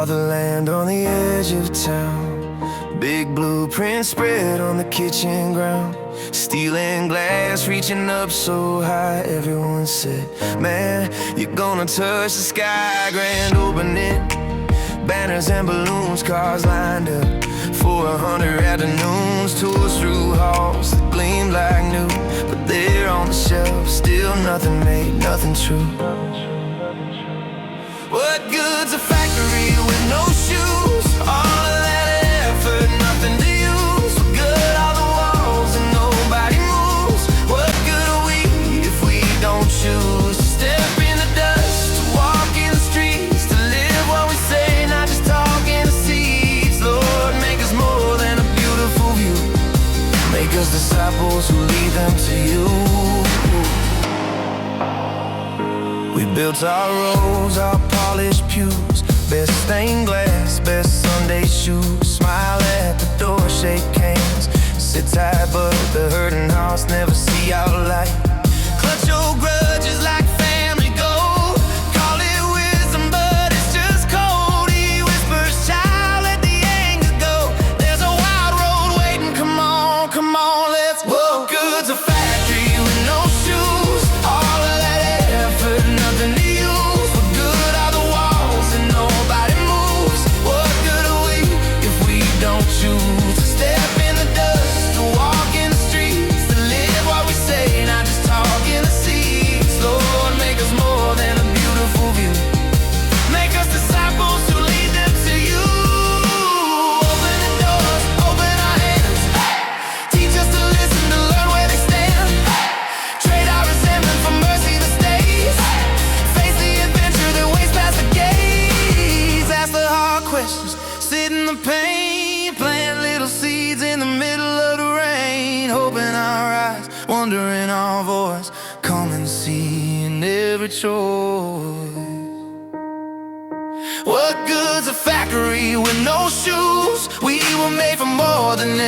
Saw the land on the edge of town, big blueprint spread on the kitchen ground. Steel and glass reaching up so high, everyone said, man, you're gonna touch the sky. Grand opening, banners and balloons, cars lined up for 100 afternoons. Tours through halls that gleamed like new, but there on the shelf, still nothing made, nothing true. What good's a factory with no shoes? All of that effort, nothing to use. What good are the walls and nobody moves? What good are we if we don't choose to step in the dust, to walk in the streets, to live what we say, not just talk in the seats? Lord, make us more than a beautiful view. Make us disciples who lead them to you. We built our roads, our polished pews, best stained glass, best Sunday shoes. Smile at the door, shake hands, sit tight, but the hurting hearts never see our light. Clutch your grudges like family gold, call it wisdom, but it's just cold. He whispers, child, let the anger go. There's a wild road waiting, come on, let's go. What good's a factory with no shoes? All of that effort, nothing to use. What good are the walls and nobody moves? What good are we if we don't choose to step in the dust, to walk in the streets, to live what we say, not just talk in the seats? Lord, make us more than a beautiful view. Make us disciples who lead them to you. Open the doors, open our hands. Teach us to listen, to learn where they stand. Trade our resentment for mercy that stays. Face the adventure that waits past the gaze. Ask the hard questions, sit in the pain. Plant little seeds in the middle of the rain. Open our eyes, wonder in our voice. Come and see in every choice. What good's a factory with no shoes? We were made for more than